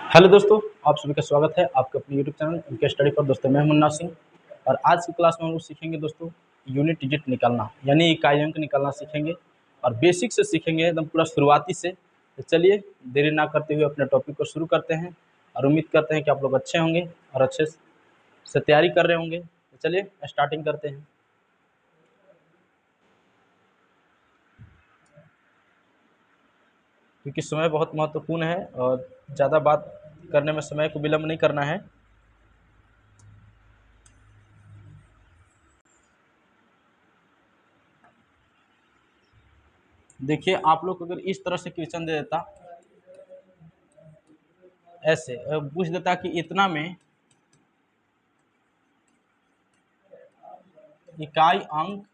Hello दोस्तों, आप सभी का स्वागत है आपके अपने यूट्यूब चैनल उनके स्टडी पर। दोस्तों मैं मुन्ना सिंह और आज की क्लास में हम लोग सीखेंगे दोस्तों यूनिट डिजिट निकालना, यानी इकाई अंक निकालना सीखेंगे और बेसिक से सीखेंगे एकदम पूरा शुरुआती से। तो चलिए देरी ना करते हुए अपने टॉपिक को शुरू करते हैं और उम्मीद करते हैं कि आप लोग अच्छे होंगे और अच्छे से तैयारी कर रहे होंगे। तो चलिए स्टार्टिंग करते हैं। क्योंकि समय बहुत महत्वपूर्ण है और ज़्यादा बात करने में समय को विलम्ब नहीं करना है। देखिए, आप लोग अगर इस तरह से क्वेश्चन दे देता, ऐसे पूछ देता कि इतना में इकाई अंक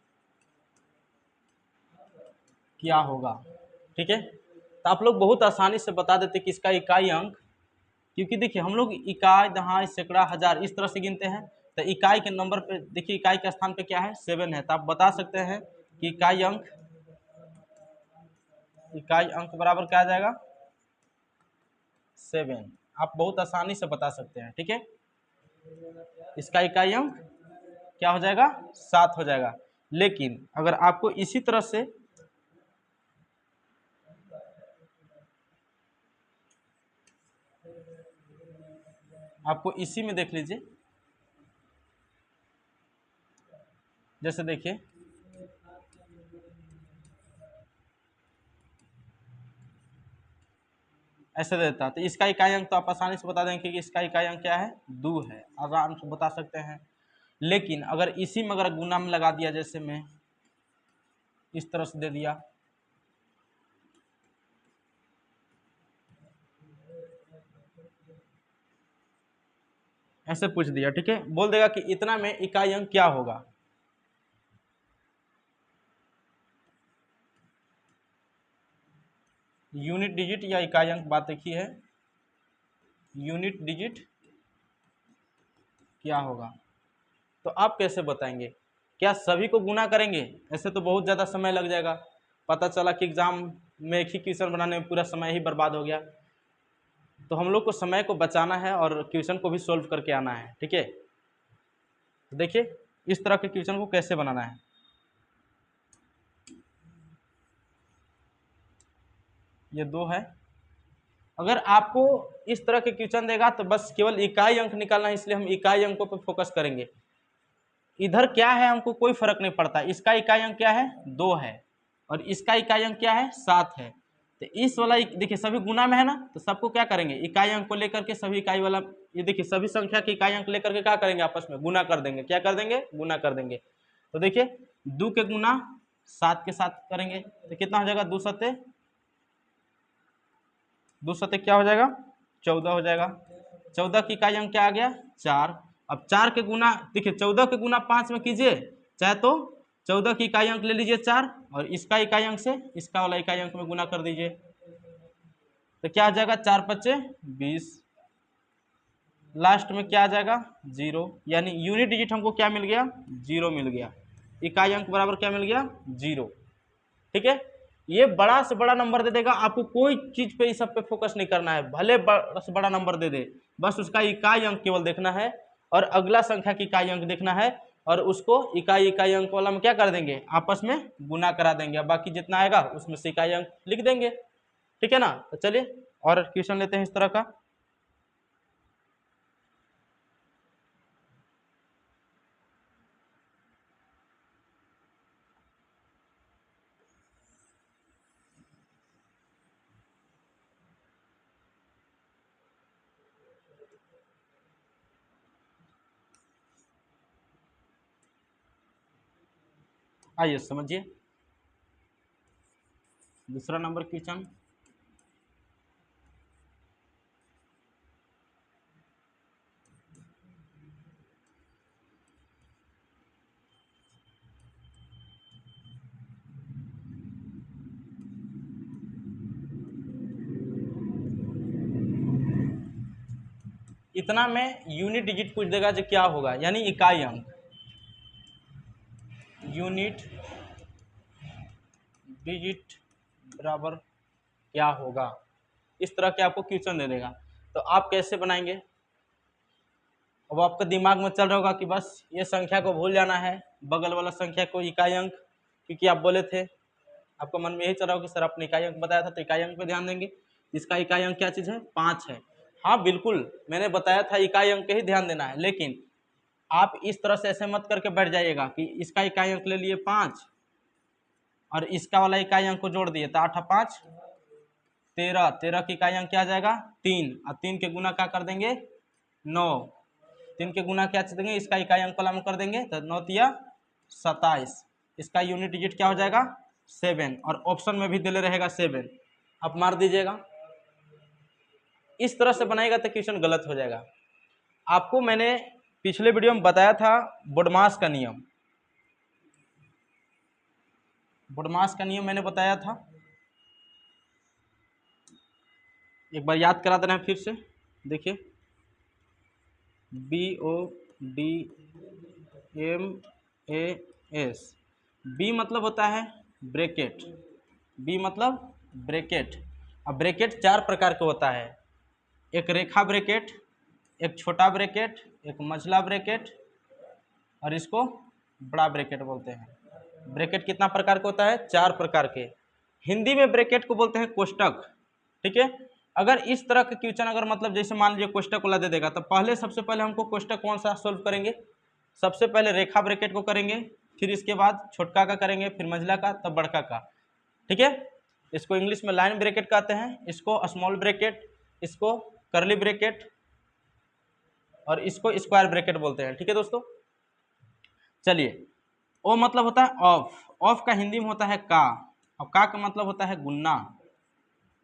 क्या होगा, ठीक है, तो आप लोग बहुत आसानी से बता देते कि इसका इकाई अंक। क्योंकि देखिए हम लोग इकाई, दहाई, सैकड़ा, हजार इस तरह से गिनते हैं। तो इकाई के नंबर पे देखिए, इकाई के स्थान पे क्या है, 7 है। तो आप बता सकते हैं कि इकाई अंक बराबर क्या आ जाएगा, 7। आप बहुत आसानी से बता सकते हैं, ठीक है। इसका इकाई अंक क्या हो जाएगा, 7 हो जाएगा। लेकिन अगर आपको इसी तरह से आपको इसी में देख लीजिए, जैसे देखिए ऐसे देता, तो इसका इकाई अंक तो आप आसानी से बता देंगे कि इसका इकाई अंक क्या है, 2 है, आराम से बता सकते हैं। लेकिन अगर इसी में अगर गुना में लगा दिया, जैसे मैं इस तरह से दे दिया, ऐसे पूछ दिया, ठीक है, बोल देगा कि इतना में इकाई अंक क्या होगा। यूनिट डिजिट या इकाई अंक बात एक ही है। यूनिट डिजिट क्या होगा, तो आप कैसे बताएंगे, क्या सभी को गुना करेंगे? ऐसे तो बहुत ज़्यादा समय लग जाएगा। पता चला कि एग्जाम में एक ही क्वेश्चन बनाने में पूरा समय ही बर्बाद हो गया। तो हम लोग को समय को बचाना है और क्वेश्चन को भी सोल्व करके आना है, ठीक है। तो देखिए इस तरह के क्वेश्चन को कैसे बनाना है। ये 2 है। अगर आपको इस तरह के क्वेश्चन देगा तो बस केवल इकाई अंक निकालना है, इसलिए हम इकाई अंकों पर फोकस करेंगे। इधर क्या है हमको कोई फर्क नहीं पड़ता। इसका इकाई अंक क्या है, 2 है, और इसका इकाई अंक क्या है, 7 है। तो इस वाला देखिए सभी गुना में है ना, तो सबको क्या करेंगे, इकाई अंक को लेकर के सभी इकाई वाला, ये देखिए सभी संख्या के इकाई अंक लेकर के क्या करेंगे, आपस में गुना कर देंगे। क्या कर देंगे, गुना कर देंगे। तो देखिए 2 के गुना 7 के साथ करेंगे तो कितना हो जाएगा, 2 सत्ते क्या हो जाएगा, 14 हो जाएगा। 14 की इकाई अंक क्या आ गया, 4। अब 4 के गुना देखिए, 14 के गुना 5 में कीजिए चाहे तो 14 की इकाई अंक ले लीजिए 4, और इसका इकाई अंक से इसका वाला इकाई अंक में गुना कर दीजिए। तो क्या आ जाएगा, 4 पच्चे 20, लास्ट में क्या आ जाएगा, 0। यानी यूनिट डिजिट हमको क्या मिल गया, 0 मिल गया। इकाई अंक बराबर क्या मिल गया, 0, ठीक है। ये बड़ा से बड़ा नंबर दे देगा, आपको कोई चीज पे इस सब पे फोकस नहीं करना है, भले बड़ा से बड़ा नंबर दे दे, बस उसका इकाई अंक केवल देखना है और अगला संख्या की इकाई अंक देखना है, और उसको इकाई इकाई अंक वाला में क्या कर देंगे, आपस में गुना करा देंगे। अब बाकी जितना आएगा उसमें से इकाई अंक लिख देंगे, ठीक है ना। तो चलिए और क्वेश्चन लेते हैं इस तरह का। आइए समझिए दूसरा नंबर क्वेश्चन। इतना में यूनिट डिजिट पूछ देगा जो क्या होगा, यानी इकाई अंक, यूनिट डिजिट बराबर क्या होगा, इस तरह के आपको क्वेश्चन दे देगा। तो आप कैसे बनाएंगे? अब आपका दिमाग में चल रहा होगा कि बस ये संख्या को भूल जाना है, बगल वाला संख्या को इकाई अंक, क्योंकि आप बोले थे, आपको मन में यही चल रहा होगा कि सर आपने इकाई अंक बताया था तो इकाई अंक पे ध्यान देंगे। इसका इकाई अंक क्या चीज़ है? 5 है। हाँ बिल्कुल, मैंने बताया था इकाई अंक पे ही ध्यान देना है, लेकिन आप इस तरह से ऐसे मत करके बैठ जाइएगा कि इसका इकाई अंक ले लिए 5 और इसका वाला इकाई अंक को जोड़ दिए तो 8 5 13, 13 की इकाई अंक क्या आ जाएगा? 3, और 3 के गुना क्या कर देंगे? 9, 3 के गुना क्या देंगे? इसका इकाई अंक वाला में कर देंगे तो 9 तिया 27, इसका यूनिट डिजिट क्या हो जाएगा? 7, और ऑप्शन में भी दिले रहेगा 7, आप मार दीजिएगा। इस तरह से बनाएगा तो क्वेश्चन गलत हो जाएगा। आपको मैंने पिछले वीडियो में बताया था बोडमास का नियम, बोडमास का नियम मैंने बताया था, एक बार याद करा देना है फिर से। देखिए BODMAS, बी मतलब होता है ब्रैकेट, बी मतलब ब्रैकेट। अब ब्रैकेट 4 प्रकार के होता है, एक रेखा ब्रैकेट, एक छोटा ब्रैकेट, एक मझला ब्रैकेट, और इसको बड़ा ब्रैकेट बोलते हैं। ब्रैकेट कितना प्रकार का होता है? 4 प्रकार के। हिंदी में ब्रैकेट को बोलते हैं कोष्टक, ठीक है। अगर इस तरह के क्वेश्चन अगर मतलब जैसे मान लीजिए कोष्टक वाला दे देगा तो पहले सबसे पहले हमको कोष्टक कौन सा सोल्व करेंगे? सबसे पहले रेखा ब्रैकेट को करेंगे, फिर इसके बाद छोटका का करेंगे, फिर मंझला का, तब बड़का का, ठीक है। इसको इंग्लिश में लाइन ब्रैकेट कहते हैं, इसको स्मॉल ब्रैकेट, इसको करली ब्रैकेट, और इसको स्क्वायर ब्रैकेट बोलते हैं, ठीक है दोस्तों। चलिए, ओ मतलब होता है ऑफ, ऑफ का हिंदी में होता है का, और का मतलब होता है गुन्ना,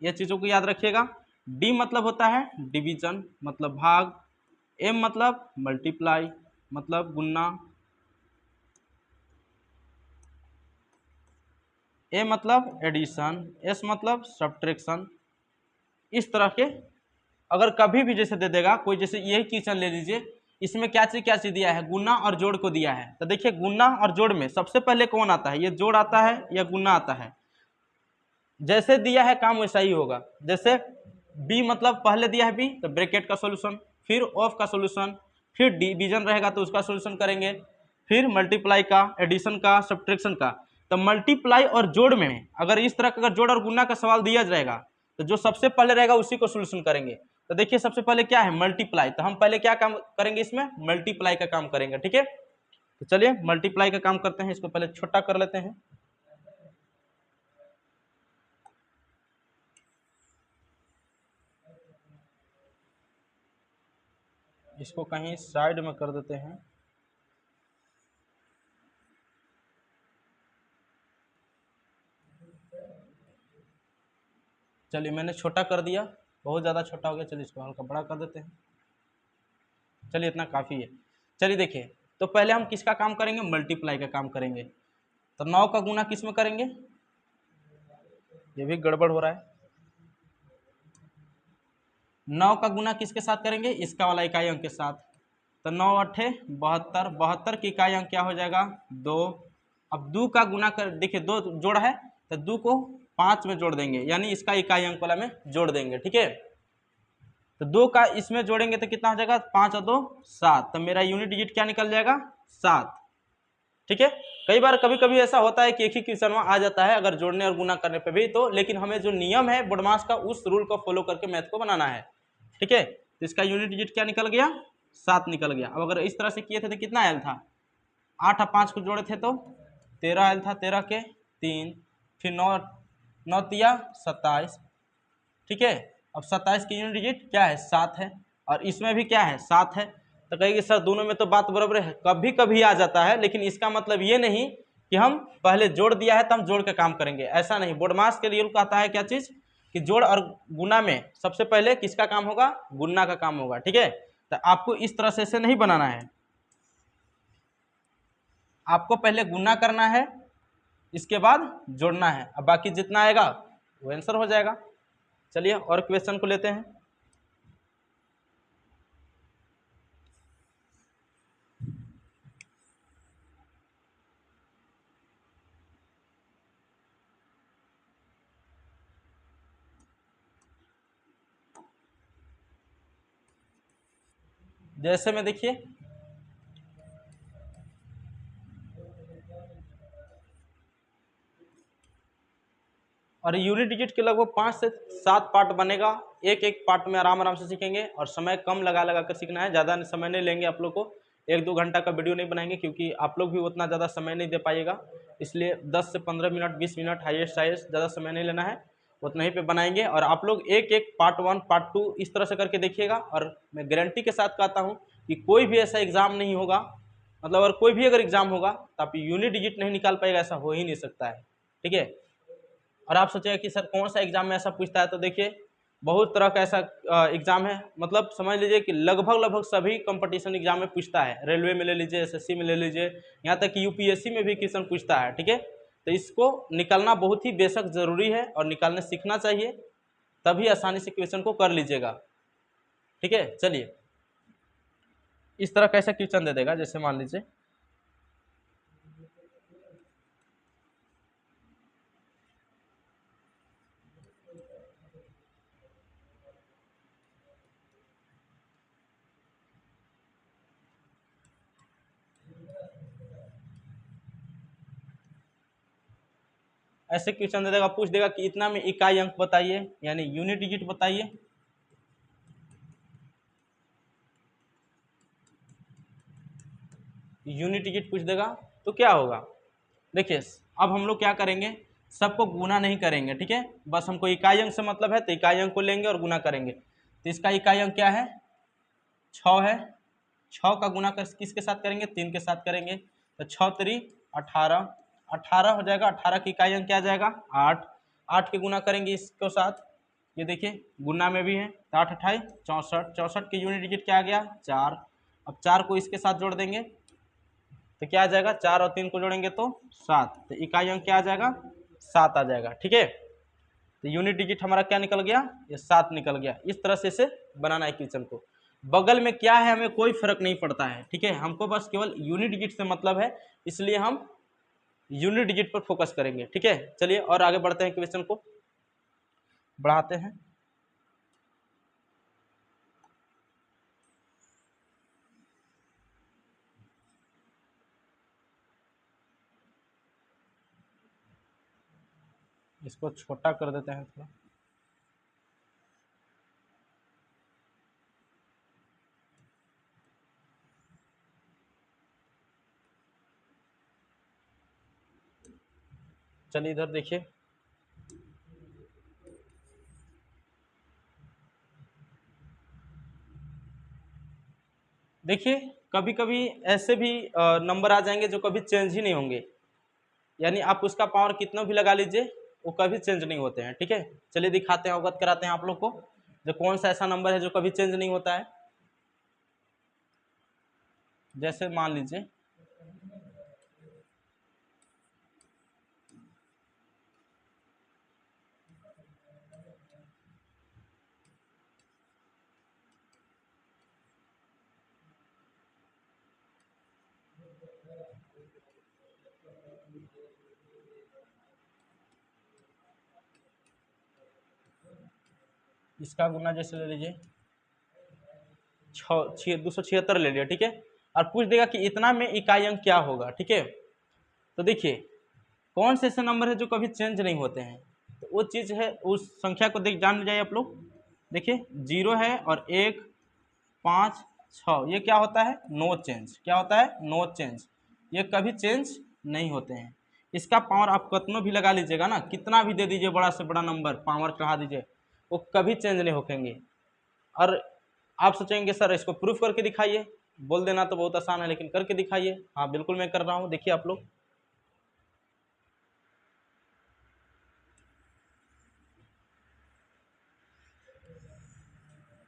ये चीजों को याद रखिएगा। डी मतलब होता है डिवीजन, मतलब भाग। एम मतलब मल्टीप्लाई, मतलब गुन्ना। ए मतलब एडिशन, एस मतलब सब्ट्रैक्शन। इस तरह के अगर कभी भी जैसे दे देगा कोई, जैसे यही क्वेश्चन ले लीजिए, इसमें क्या चीज दिया है? गुना और जोड़ को दिया है। तो देखिए गुना और जोड़ में सबसे पहले कौन आता है? ये जोड़ आता है या गुना आता है? जैसे दिया है काम वैसा ही होगा। जैसे बी मतलब पहले दिया है बी, तो ब्रैकेट का सॉल्यूशन, फिर ऑफ का सॉल्यूशन, फिर डिवीजन रहेगा तो उसका सॉल्यूशन करेंगे, फिर मल्टीप्लाई का, एडिशन का, सब्ट्रैक्शन का। तो मल्टीप्लाई और जोड़ में अगर इस तरह का अगर जोड़ और गुना का सवाल दिया जाएगा तो जो सबसे पहले रहेगा उसी को सॉल्यूशन करेंगे। तो देखिए सबसे पहले क्या है? मल्टीप्लाई, तो हम पहले क्या काम करेंगे? इसमें मल्टीप्लाई का काम करेंगे, ठीक है। तो चलिए मल्टीप्लाई का काम करते हैं, इसको पहले छोटा कर लेते हैं। इसको कहीं साइड में कर देते हैं। चलिए मैंने छोटा कर दिया, बहुत ज़्यादा छोटा हो गया, चलिए इसको हल्का बड़ा कर देते हैं। चलिए इतना काफ़ी है। चलिए देखिए, तो पहले हम किसका काम करेंगे? मल्टीप्लाई का काम करेंगे। तो 9 का गुना किस में करेंगे? ये भी गड़बड़ हो रहा है। 9 का गुना किसके साथ करेंगे? इसका वाला इकाई अंक के साथ। तो 9 अट्ठे 72, 72 की इकाई अंक क्या हो जाएगा? 2। अब 2 का गुना कर, देखिए 2 जोड़ है तो 2 को 5 में जोड़ देंगे, यानी इसका इकाई अंक वाला में जोड़ देंगे, ठीक है। तो 2 का इसमें जोड़ेंगे तो कितना हो जाएगा? 5 और 2 7, तो मेरा यूनिट डिजिट क्या निकल जाएगा? 7, ठीक है। कई बार कभी कभी ऐसा होता है कि एक ही क्वेश्चन में आ जाता है अगर जोड़ने और गुना करने पे भी, तो लेकिन हमें जो नियम है बोडमास का उस रूल को फॉलो करके मैथ को बनाना है, ठीक है। तो इसका यूनिट डिजिट क्या निकल गया? 7 निकल गया। अब अगर इस तरह से किए थे तो कितना आयल था? 8 और 5 को जोड़े थे तो 13 आयल था, 13 के 3, फिर 9 9 तिया 27, ठीक है। अब 27 की यूनिट डिजिट क्या है? 7 है, और इसमें भी क्या है? 7 है। तो कहेगी सर दोनों में तो बात बराबर है, कभी कभी आ जाता है, लेकिन इसका मतलब ये नहीं कि हम पहले जोड़ दिया है तो हम जोड़ के काम करेंगे, ऐसा नहीं। बोडमास के लिए कहता है क्या चीज कि जोड़ और गुना में सबसे पहले किसका काम होगा? गुना का काम होगा, ठीक है। तो आपको इस तरह से इसे नहीं बनाना है, आपको पहले गुना करना है, इसके बाद जोड़ना है, अब बाकी जितना आएगा वो आंसर हो जाएगा। चलिए और क्वेश्चन को लेते हैं। जैसे में देखिए और यूनिट डिजिट के लगभग 5 से 7 पार्ट बनेगा। एक एक पार्ट में आराम आराम से सीखेंगे और समय कम लगा लगा कर सीखना है, ज़्यादा समय नहीं लेंगे आप लोग को। 1-2 घंटा का वीडियो नहीं बनाएंगे क्योंकि आप लोग भी उतना ज़्यादा समय नहीं दे पाइएगा, इसलिए 10 से 15 मिनट 20 मिनट हाईएस्ट ज़्यादा समय नहीं लेना है, उतना ही पे बनाएंगे। और आप लोग एक एक पार्ट 1 पार्ट 2 इस तरह से करके देखिएगा। और मैं गारंटी के साथ कहता हूँ कि कोई भी ऐसा एग्ज़ाम नहीं होगा, मतलब अगर कोई भी अगर एग्ज़ाम होगा तो आप यूनिट डिजिट नहीं निकाल पाएगा, ऐसा हो ही नहीं सकता है। ठीक है। और आप सोचेगा कि सर कौन सा एग्जाम में ऐसा पूछता है, तो देखिए बहुत तरह का ऐसा एग्जाम है, मतलब समझ लीजिए कि लगभग सभी कंपटीशन एग्जाम में पूछता है। रेलवे में ले लीजिए, एसएससी में ले लीजिए, यहाँ तक कि यूपीएससी में भी क्वेश्चन पूछता है। ठीक है, तो इसको निकालना बहुत ही बेशक ज़रूरी है और निकालने सीखना चाहिए, तभी आसानी से क्वेश्चन को कर लीजिएगा। ठीक है, चलिए इस तरह कैसे क्वेश्चन दे देगा, जैसे मान लीजिए ऐसे क्वेश्चन दे देगा, पूछ देगा कि इतना में इकाई अंक बताइए, यानी यूनिट डिजिट बताइए। यूनिट डिजिट पूछ देगा तो क्या होगा, देखिए अब हम लोग क्या करेंगे, सबको गुना नहीं करेंगे। ठीक है, बस हमको इकाई अंक से मतलब है, तो इकाई अंक को लेंगे और गुना करेंगे। तो इसका इकाई अंक क्या है, 6 है। 6 का गुना किसके साथ करेंगे, 3 के साथ करेंगे, तो 6 3 18, 18 हो जाएगा। 18 की इकाई अंक क्या आ जाएगा, 8। 8 के गुना करेंगे इसके साथ, ये देखिए गुना में भी है, तो 8 28 64। 64 की यूनिट डिजिट क्या आ गया, 4। अब 4 को इसके साथ जोड़ देंगे तो क्या आ जाएगा, 4 और 3 को जोड़ेंगे तो 7, तो इकाई अंक क्या आ जाएगा, 7 आ जाएगा। ठीक है, तो यूनिट डिजिट हमारा क्या निकल गया, ये 7 निकल गया। इस तरह से इसे बनाना है क्वेश्चन को। बगल में क्या है हमें कोई फर्क नहीं पड़ता है। ठीक है, हमको बस केवल यूनिट डिजिट से मतलब है, इसलिए हम यूनिट डिजिट पर फोकस करेंगे। ठीक है, चलिए और आगे बढ़ते हैं, क्वेश्चन को बढ़ाते हैं। इसको छोटा कर देते हैं थोड़ा। चलिए इधर देखिए, देखिए कभी कभी ऐसे भी नंबर आ जाएंगे जो कभी चेंज ही नहीं होंगे, यानी आप उसका पावर कितना भी लगा लीजिए वो कभी चेंज नहीं होते हैं। ठीक है, चलिए दिखाते हैं, अवगत कराते हैं आप लोग को, जो कौन सा ऐसा नंबर है जो कभी चेंज नहीं होता है। जैसे मान लीजिए इसका गुना जैसे ले लीजिए 276 ले लिया। ठीक है, और पूछ देगा कि इतना में इकाई अंक क्या होगा। ठीक है, तो देखिए कौन से ऐसे नंबर है जो कभी चेंज नहीं होते हैं, तो वो चीज़ है, उस संख्या को देख जान जाइए आप लोग। देखिए 0 है और 1 5 6, ये क्या होता है, नो चेंज। क्या होता है, नो चेंज, ये कभी चेंज नहीं होते हैं। इसका पावर आप कितना भी लगा लीजिएगा ना, कितना भी दे दीजिए, बड़ा से बड़ा नंबर पावर चढ़ा दीजिए, वो कभी चेंज नहीं होंगे। और आप सोचेंगे सर इसको प्रूफ करके दिखाइए, बोल देना तो बहुत आसान है, लेकिन करके दिखाइए। हाँ बिल्कुल मैं कर रहा हूँ, देखिए आप लोग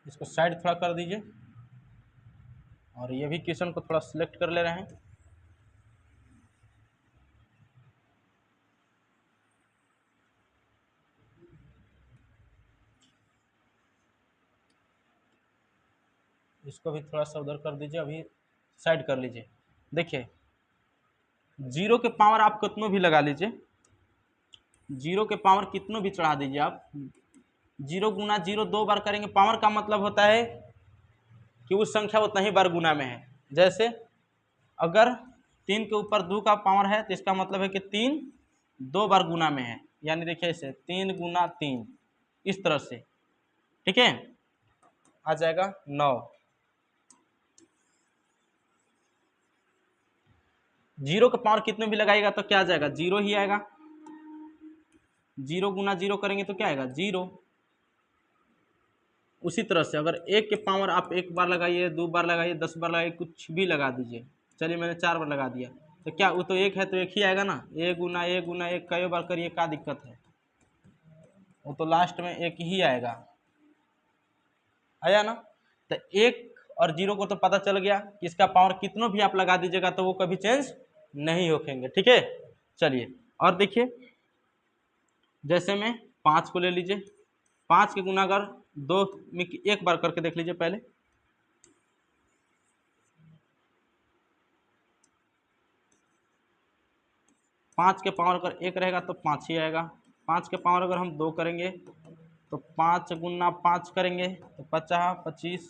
इसको साइड थोड़ा कर दीजिए और ये भी क्वेश्चन को थोड़ा सिलेक्ट कर ले रहे हैं। इसको भी थोड़ा सा उधर कर दीजिए, अभी साइड कर लीजिए। देखिए 0 के पावर आप कितनों भी लगा लीजिए, 0 के पावर कितनों भी चढ़ा दीजिए आप, 0 गुना 0 2 बार करेंगे, पावर का मतलब होता है कि उस संख्या उतना ही बार गुना में है। जैसे अगर 3 के ऊपर 2 का पावर है तो इसका मतलब है कि 3 2 बार गुना में है, यानी देखिए इसे 3 गुना 3 इस तरह से, ठीक है, आ जाएगा 9। 0 का पावर कितने भी लगाएगा तो क्या आ जाएगा, 0 ही आएगा। 0 गुना 0 करेंगे तो क्या आएगा, 0। उसी तरह से अगर 1 के पावर आप 1 बार लगाइए, 2 बार लगाइए, 10 बार लगाइए, कुछ भी लगा दीजिए, चलिए मैंने 4 बार लगा दिया तो क्या, वो तो 1 है तो 1 ही आएगा ना। 1 गुना 1 गुना 1 कई बार करिए, क्या दिक्कत है, वो तो लास्ट में 1 ही आएगा, आया ना। तो 1 और 0 को तो पता चल गया कि इसका पावर कितनों भी आप लगा दीजिएगा तो वो कभी चेंज नहीं होखेंगे, ठीक है। चलिए और देखिए, जैसे में 5 को ले लीजिए, 5 के गुना अगर 2 में 1 बार करके देख लीजिए पहले, पाँच के पावर अगर 1 रहेगा तो 5 ही आएगा। 5 के पावर अगर हम 2 करेंगे तो 5 गुना 5 करेंगे तो 50 25,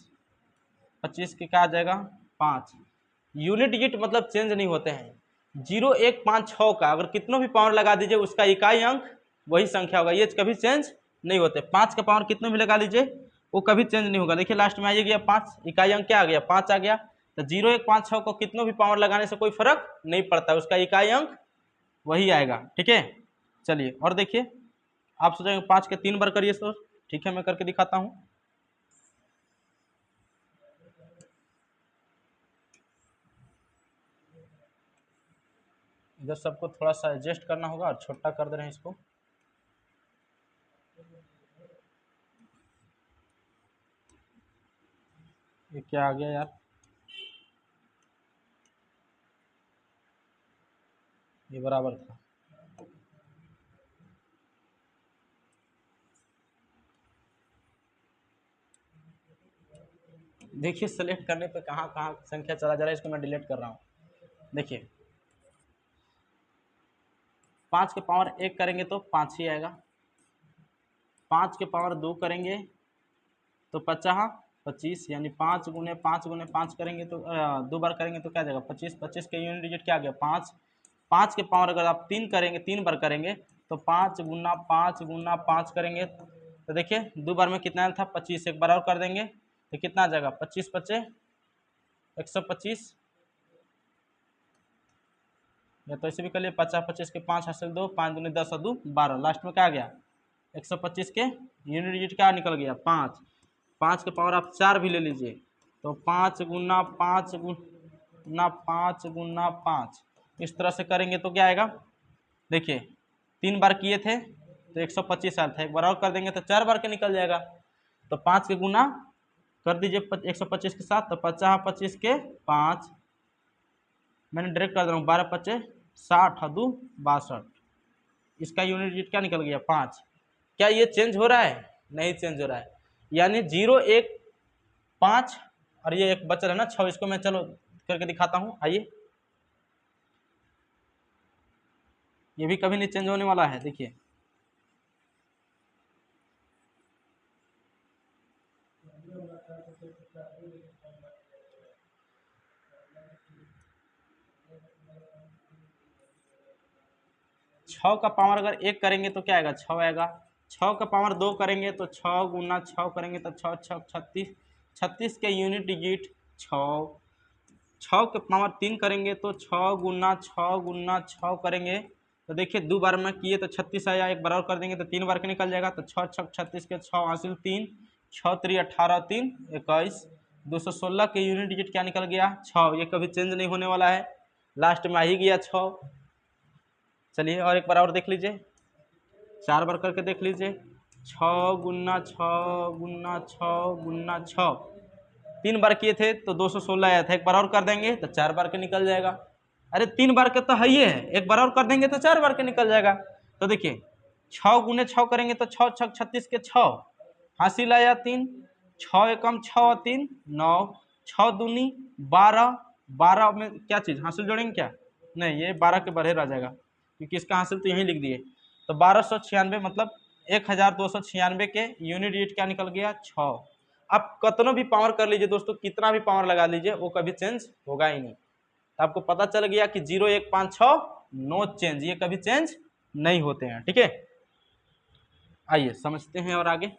25 के क्या आ जाएगा 5। यूनिट डिजिट मतलब चेंज नहीं होते हैं। 0 1 5 6 का अगर कितनों भी पावर लगा दीजिए उसका इकाई अंक वही संख्या होगा, ये कभी चेंज नहीं होते। 5 का पावर कितनों भी लगा लीजिए वो कभी चेंज नहीं होगा। देखिए लास्ट में आ गया 5, इकाई अंक क्या आ गया 5 आ गया। तो 0 1 5 6 को कितनों भी पावर लगाने से कोई फर्क नहीं पड़ता, उसका इकाई अंक वही आएगा, ठीक है। चलिए और देखिए, आप सोचेंगे 5 के 3 बार करिए सर, ठीक है मैं करके दिखाता हूँ। इधर सबको थोड़ा सा एडजस्ट करना होगा और छोटा कर दे रहे हैं इसको। ये क्या आ गया यार, ये बराबर था। देखिए सेलेक्ट करने पे कहाँ कहाँ संख्या चला जा रहा है, इसको मैं डिलीट कर रहा हूँ। देखिए 5 के पावर 1 करेंगे तो 5 ही आएगा। 5 के पावर 2 करेंगे तो 50 25, यानी 5 गुने 5 गुने 5 करेंगे तो 2 बार करेंगे तो क्या जाएगा 25। 25 के यूनिट डिजिट क्या आ गया 5। 5 के पावर अगर आप 3 करेंगे, 3 बार करेंगे तो 5 गुना 5 गुना 5 करेंगे तो देखिए 2 बार में कितना था 25। एक बार और कर देंगे तो कितना आ जाएगा 25 25 125, या तो ऐसे भी कर लिए 50 25 के 5 हासिल 2, 5 दूनी 10 और 2 12, लास्ट में क्या आ गया 125 के यूनिट डिजिट क्या निकल गया 5। 5 के पावर आप 4 भी ले लीजिए तो 5 गुना 5 गुना 5 गुना 5, इस तरह से करेंगे तो क्या आएगा। देखिए 3 बार किए थे तो 125 आया था, एक बार और कर देंगे तो 4 बार के निकल जाएगा। तो 5 के गुना कर दीजिए 125 के साथ, तो 50 25 के 5, मैंने डायरेक्ट कर दे रहा हूँ 12 25 60 और 2 62, इसका यूनिट डिजिट क्या निकल गया 5। क्या ये चेंज हो रहा है, नहीं चेंज हो रहा है, यानी 0 1 5 और ये एक बचल है ना 6, इसको मैं चलो करके दिखाता हूँ। आइए, ये भी कभी नहीं चेंज होने वाला है। देखिए छः का पावर अगर 1 करेंगे तो क्या आएगा 6 आएगा। 6 का पावर 2 करेंगे तो 6 गुना 6 करेंगे तो 6 6 36, 36 के यूनिट डिजिट 6। 6 के पावर 3 करेंगे तो 6 गुना 6 करेंगे तो देखिए 2 बार में किए तो 36 आया, एक बार और कर देंगे तो 3 बार के निकल जाएगा। तो 6 6 36 के 6 हासिल 3, 6 3 18 3 21, 216 के यूनिट डिजिट क्या निकल गया 6। ये कभी चेंज नहीं होने वाला है, लास्ट में आ ही गया 6। चलिए और एक बार और देख लीजिए, 4 बार करके देख लीजिए, 6 गुना 6 गुना 6 गुना 6, 3 बार किए थे तो 216 आया था, एक बार और कर देंगे तो 4 बार के निकल जाएगा। अरे 3 बार के तो है ही है, एक बार और कर देंगे तो 4 बार के निकल जाएगा। तो देखिए 6 गुने 6 करेंगे तो 6 6 36 के 6 हासिल आया 3, 6 एकम 6 और 3 9, 6 दूनी 12, 12 में क्या चीज़ हासिल जोड़ेंगे क्या, नहीं ये 12 के बराबर आ जाएगा क्योंकि इसका हासिल तो यहीं लिख दिए। तो 1296 मतलब 1296 के यूनिट डिजिट क्या निकल गया 6। आप कतनों भी पावर कर लीजिए दोस्तों, कितना भी पावर लगा लीजिए, वो कभी चेंज होगा ही नहीं। तो आपको पता चल गया कि 0 1 5 6 नो चेंज, ये कभी चेंज नहीं होते हैं। ठीक है, आइए समझते हैं और आगे।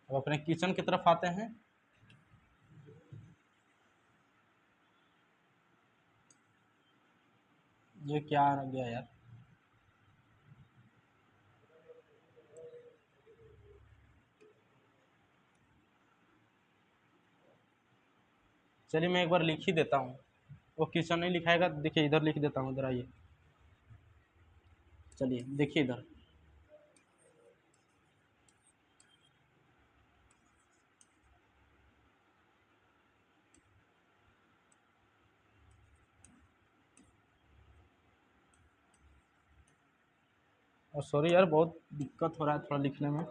अब अपने क्वेश्चन की तरफ आते हैं। ये क्या आ गया यार, चलिए मैं एक बार लिख ही देता हूँ। वो क्वेश्चन नहीं लिखाएगा, देखिए इधर लिख देता हूँ, इधर आइए, चलिए देखिए इधर। और सॉरी यार, बहुत दिक्कत हो रहा है थोड़ा लिखने में।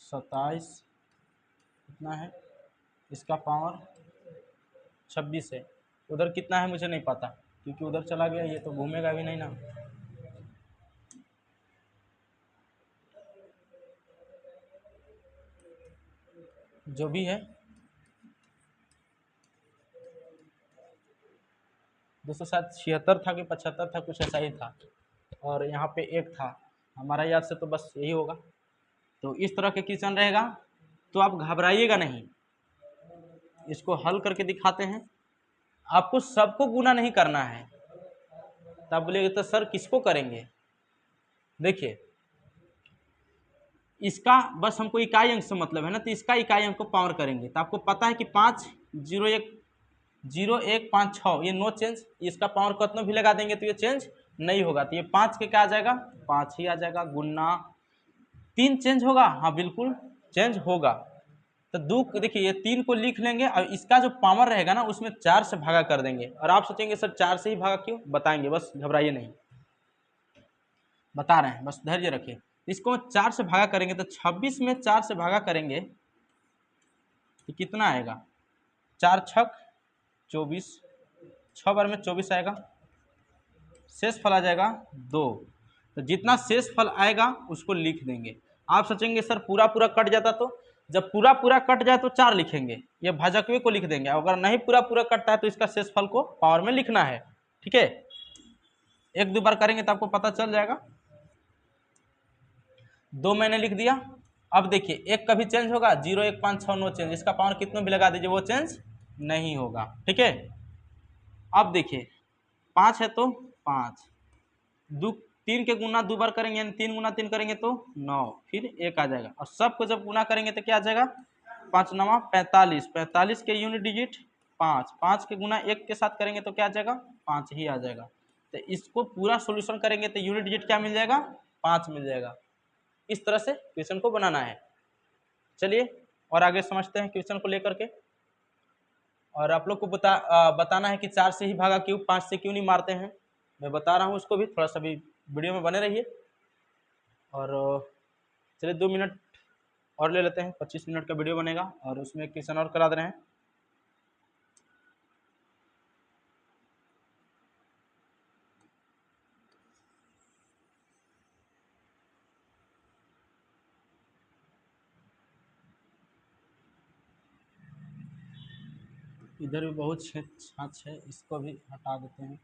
27 कितना है, इसका पावर 26 है। उधर कितना है मुझे नहीं पता, क्योंकि उधर चला गया, ये तो घूमेगा भी नहीं ना। जो भी है दोस्तों, शायद 76 था कि 75 था, कुछ ऐसा ही था। और यहाँ पे 1 था, हमारा याद से तो बस यही होगा। तो इस तरह के क्वेश्चन रहेगा, तो आप घबराइएगा नहीं, इसको हल करके दिखाते हैं। आपको सबको गुना नहीं करना है। तो आप बोलेंगे तो सर किसको करेंगे? देखिए, इसका बस हमको इकाई अंक से मतलब है ना, तो इसका इकाई अंक को पावर करेंगे। तो आपको पता है कि 5 0 1 5 6 ये नो चेंज, इसका पावर कितना भी लगा देंगे तो ये चेंज नहीं होगा। तो ये 5 के क्या आ जाएगा, 5 ही आ जाएगा। गुना 3 चेंज होगा, हाँ बिल्कुल चेंज होगा। तो देखिए ये 3 को लिख लेंगे और इसका जो पावर रहेगा ना उसमें 4 से भागा कर देंगे। और आप सोचेंगे सर 4 से ही भागा क्यों, बताएंगे, बस घबराइए नहीं, बता रहे हैं, बस धैर्य रखिए। इसको 4 से भागा करेंगे तो 26 में 4 से भागा करेंगे तो कितना आएगा, 4 छक 24, 6 बार में 24 आएगा, शेष फल आ जाएगा 2। तो जितना शेष फल आएगा उसको लिख देंगे। आप सोचेंगे सर पूरा पूरा कट जाता, तो जब पूरा पूरा कट जाए तो 4 लिखेंगे, ये भाजकवे को लिख देंगे। अगर नहीं पूरा पूरा कटता है तो इसका शेष फल को पावर में लिखना है। ठीक है, 1 2 बार करेंगे तो आपको पता चल जाएगा। 2 मैंने लिख दिया। अब देखिए 1 कभी चेंज होगा, 0 1 5 6 नो चेंज, इसका पावर कितना भी लगा दीजिए वो चेंज नहीं होगा। ठीक है, अब देखिए 5 है तो 5, 3 के गुना 2 बार करेंगे यानी 3 गुना 3 करेंगे तो 9, फिर 1 आ जाएगा। और सबको जब गुना करेंगे तो क्या आ जाएगा, 5 9 45, 45 के यूनिट डिजिट 5, 5 के गुना 1 के साथ करेंगे तो क्या आ जाएगा, 5 ही आ जाएगा। तो इसको पूरा सोल्यूशन करेंगे तो यूनिट डिजिट क्या मिल जाएगा, 5 मिल जाएगा। इस तरह से क्वेश्चन को बनाना है। चलिए और आगे समझते हैं क्वेश्चन को लेकर के। और आप लोग को बताना है कि 4 से ही भागा क्यों, 5 से क्यों नहीं मारते हैं, मैं बता रहा हूँ उसको भी। थोड़ा सा भी वीडियो में बने रहिए। और चलिए 2 मिनट और ले लेते हैं, 25 मिनट का वीडियो बनेगा और उसमें क्वेश्चन और करा दे रहे हैं। इधर भी बहुत छाछ है, इसको भी हटा देते हैं।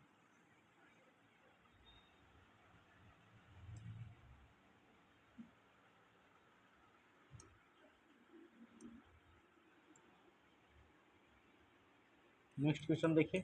नेक्स्ट क्वेश्चन देखिए।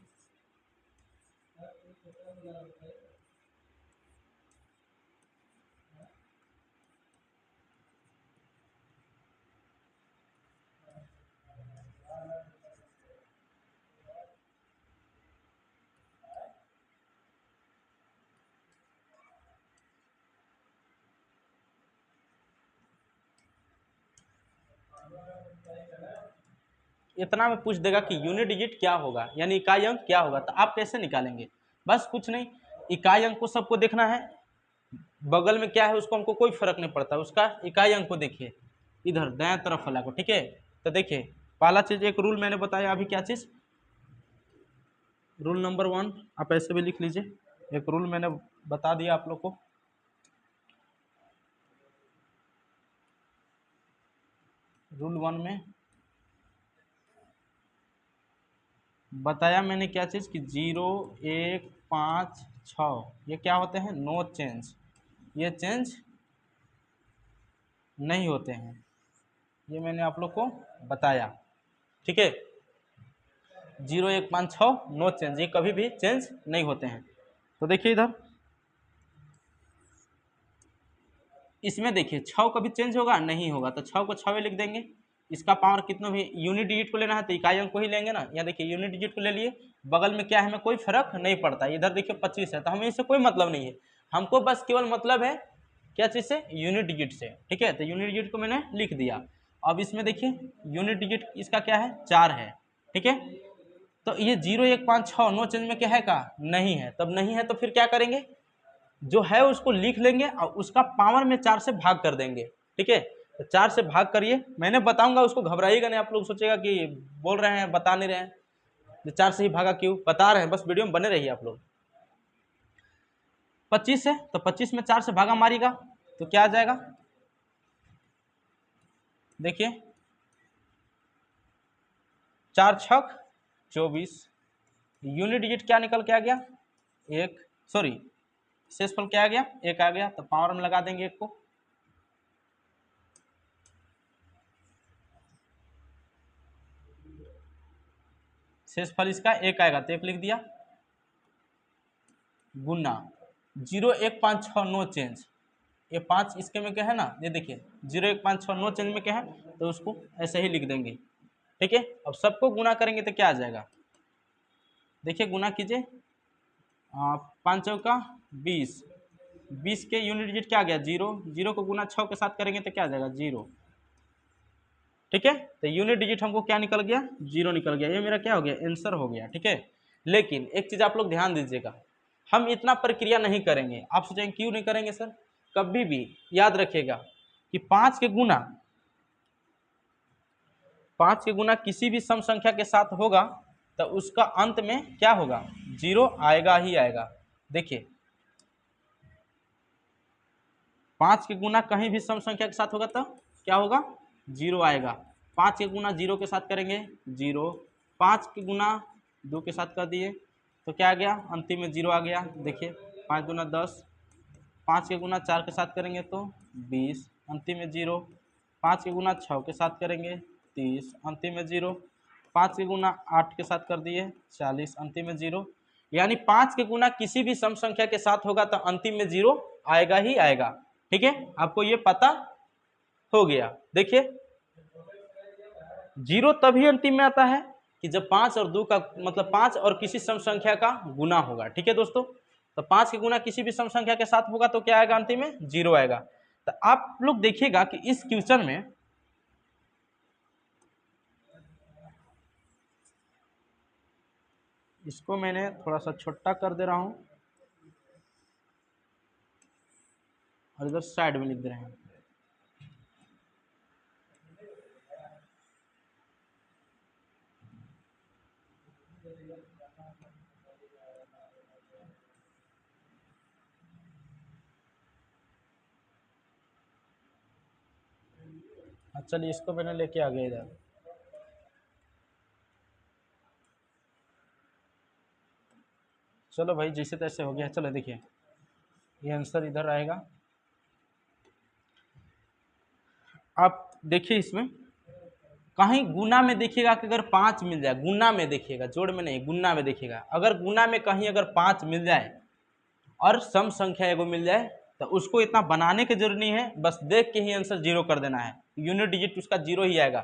इतना में पूछ देगा कि यूनिट डिजिट क्या होगा, यानी इकाई अंक क्या होगा। तो आप कैसे निकालेंगे, बस कुछ नहीं, इकाई अंक को सबको देखना है, बगल में क्या है उसको हमको कोई फर्क नहीं पड़ता, उसका इकाई अंक को देखिए, इधर दाएं तरफ वाला को। ठीक है, तो देखिए पहला चीज एक रूल मैंने बताया अभी, क्या चीज, रूल नंबर 1, आप ऐसे भी लिख लीजिए, एक रूल मैंने बता दिया आप लोग को। रूल 1 में बताया मैंने क्या चीज कि 0, 1, 5, 6 ये क्या होते हैं, नो चेंज, ये चेंज नहीं होते हैं, ये मैंने आप लोग को बताया, ठीक है। 0, 1, 5, 6 नो चेंज, ये कभी भी चेंज नहीं होते हैं। तो देखिए इधर इसमें देखिए 6 कभी चेंज होगा नहीं होगा, तो 6 को 6 लिख देंगे। इसका पावर कितना भी यूनिट डिजिट को लेना है तो इकाई अंक को ही लेंगे ना। यहाँ देखिए यूनिट डिजिट को ले लिए, बगल में क्या है हमें कोई फर्क नहीं पड़ता। इधर देखिए 25 है तो हमें इससे कोई मतलब नहीं है, हमको बस केवल मतलब है क्या चीज़ से, यूनिट डिजिट से, ठीक है। तो यूनिट डिजिट को मैंने लिख दिया। अब इसमें देखिए यूनिट डिजिट इसका क्या है, 4 है, ठीक है। तो ये 0, 1, 5, 6 नो चेंज में क्या है का, नहीं है। तब नहीं है तो फिर क्या करेंगे, जो है उसको लिख लेंगे और उसका पावर में 4 से भाग कर देंगे, ठीक है। तो 4 से भाग करिए, मैंने बताऊंगा, उसको घबराइएगा नहीं। आप लोग सोचेगा कि बोल रहे हैं बता नहीं रहे हैं, 4 से ही भागा क्यों, बता रहे हैं, बस वीडियो में बने रहिए आप लोग। 25 है तो 25 में 4 से भागा मारिएगा तो क्या आ जाएगा, देखिए 4 छक 24, यूनिट डिजिट क्या निकल के आ गया, 1, सॉरी शेषफल क्या आ गया, 1 आ गया। तो पावर में लगा देंगे 1 को, शेषफल इसका 1 आएगा तो 1 लिख दिया, गुना 0, 1, 5, 6 नो चेंज, ये 5 इसके में क्या है ना, ये देखिए 0, 1, 5, 6 नो चेंज में क्या है, तो उसको ऐसे ही लिख देंगे, ठीक है। अब सबको गुना करेंगे तो क्या आ जाएगा, देखिए गुना कीजिए, 5 चौका 20, 20 के यूनिट डिजिट क्या आ गया, 0, 0 को गुना 6 के साथ करेंगे तो क्या आ जाएगा, 0, ठीक है। तो यूनिट डिजिट हमको क्या निकल गया, 0 निकल गया, ये मेरा क्या हो गया, आंसर हो गया, ठीक है। लेकिन एक चीज आप लोग ध्यान दीजिएगा, हम इतना प्रक्रिया नहीं करेंगे। आप सोचेंगे क्यों नहीं करेंगे सर, कभी भी याद रखिएगा कि 5 के गुना किसी भी सम संख्या के साथ होगा तो उसका अंत में क्या होगा, 0 आएगा ही आएगा। देखिए 5 के गुना कहीं भी सम संख्या के साथ होगा तो क्या होगा, 0 आएगा। 5 के गुना 0 के साथ करेंगे 0, 5 के गुना 2 के साथ कर दिए तो क्या आ गया, अंतिम में 0 आ गया। देखिए 5 दूना 10, 5 के गुना 4 के साथ करेंगे तो 20, अंतिम में 0, 5 के गुना 6 के साथ करेंगे 30, अंतिम में 0, 5 के गुना 8 के साथ कर दिए 40, अंतिम में 0। यानी 5 के गुना किसी भी सम संख्या के साथ होगा तो अंतिम में 0 आएगा ही आएगा, ठीक है। आपको ये पता हो गया। देखिए 0 तभी अंतिम में आता है कि जब 5 और 2 का मतलब 5 और किसी सम संख्या का गुना होगा, ठीक है दोस्तों। तो 5 के गुना किसी भी सम संख्या के साथ होगा तो क्या आएगा, अंतिम में 0 आएगा। तो आप लोग देखिएगा कि इस क्वेश्चन में इसको मैंने थोड़ा सा छोटा कर दे रहा हूं और इधर साइड में लिख दे रहे हैं। चलिए इसको मैंने लेके आ गया इधर। चलो भाई जैसे तैसे हो गया। चलो देखिए ये आंसर इधर आएगा। आप देखिए इसमें कहीं गुना में देखिएगा कि अगर 5 मिल जाए, गुना में देखिएगा, जोड़ में नहीं, गुना में देखिएगा। अगर गुना में कहीं अगर 5 मिल जाए और सम संख्या एगो मिल जाए तो उसको इतना बनाने की जरूरत नहीं है, बस देख के ही आंसर 0 कर देना है। यूनिट डिजिट उसका 0 ही आएगा।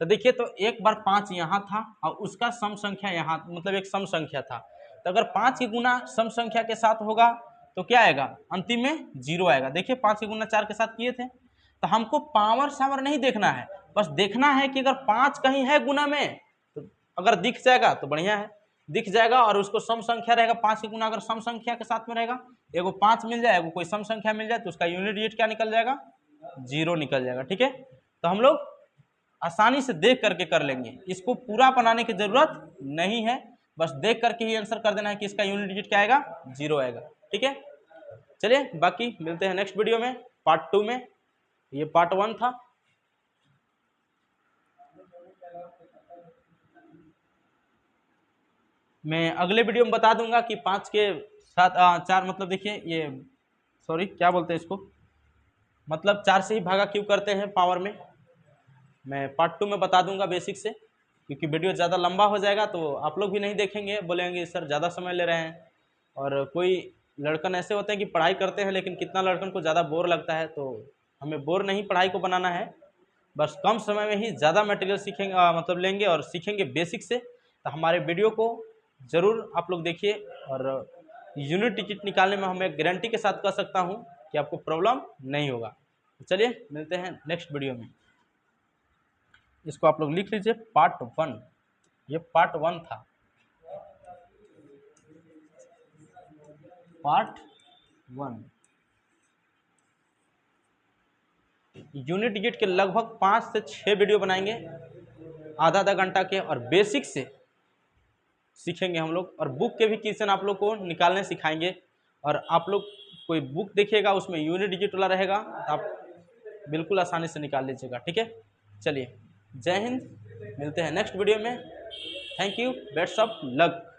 तो देखिए तो एक बार 5 यहाँ था और उसका सम संख्या यहाँ, मतलब एक सम संख्या था। तो अगर 5 की गुना सम संख्या के साथ होगा तो क्या आएगा, अंतिम में 0 आएगा। देखिए 5 की गुना 4 के साथ किए थे। तो हमको पावर सावर नहीं देखना है, बस देखना है कि अगर 5 कहीं है गुना में तो अगर दिख जाएगा तो बढ़िया है, दिख जाएगा। और उसको सम संख्या रहेगा 5 की गुना अगर सम संख्या के साथ में रहेगा, एगो 5 मिल जाए, एगो कोई सम संख्या मिल जाए तो उसका यूनिट डिजिट क्या निकल जाएगा, 0 निकल जाएगा, ठीक है। तो हम लोग आसानी से देख करके कर लेंगे, इसको पूरा बनाने की जरूरत नहीं है, बस देख करके ही आंसर कर देना है कि इसका यूनिट डिजिट क्या आएगा, 0 आएगा। ठीक है, चलिए बाकी मिलते हैं नेक्स्ट वीडियो में पार्ट 2 में। ये पार्ट 1 था। मैं अगले वीडियो में बता दूंगा कि 5 के साथ 4 मतलब देखिए ये सॉरी क्या बोलते हैं इसको, मतलब 4 से ही भागा क्यों करते हैं पावर में, मैं पार्ट 2 में बता दूंगा बेसिक से, क्योंकि वीडियो ज़्यादा लंबा हो जाएगा तो आप लोग भी नहीं देखेंगे, बोलेंगे सर ज़्यादा समय ले रहे हैं। और कोई लड़कन ऐसे होते हैं कि पढ़ाई करते हैं लेकिन कितना लड़कन को ज़्यादा बोर लगता है, तो हमें बोर नहीं पढ़ाई को बनाना है, बस कम समय में ही ज़्यादा मटेरियल सीखेंगे मतलब लेंगे और सीखेंगे बेसिक से। तो हमारे वीडियो को ज़रूर आप लोग देखिए, और यूनिट डिजिट निकालने में हमें गारंटी के साथ कह सकता हूँ कि आपको प्रॉब्लम नहीं होगा। चलिए मिलते हैं नेक्स्ट वीडियो में। इसको आप लोग लिख लीजिए पार्ट 1, ये पार्ट 1 था, पार्ट 1। यूनिट डिजिट के लगभग 5 से 6 वीडियो बनाएंगे आधा घंटा के, और बेसिक से सीखेंगे हम लोग, और बुक के भी क्वेश्चन आप लोग को निकालने सिखाएंगे। और आप लोग कोई बुक देखिएगा उसमें यूनिट डिजिट वाला रहेगा, तो आप बिल्कुल आसानी से निकाल लीजिएगा। ठीक है, चलिए जय हिंद, मिलते हैं नेक्स्ट वीडियो में। Thank you, best of luck.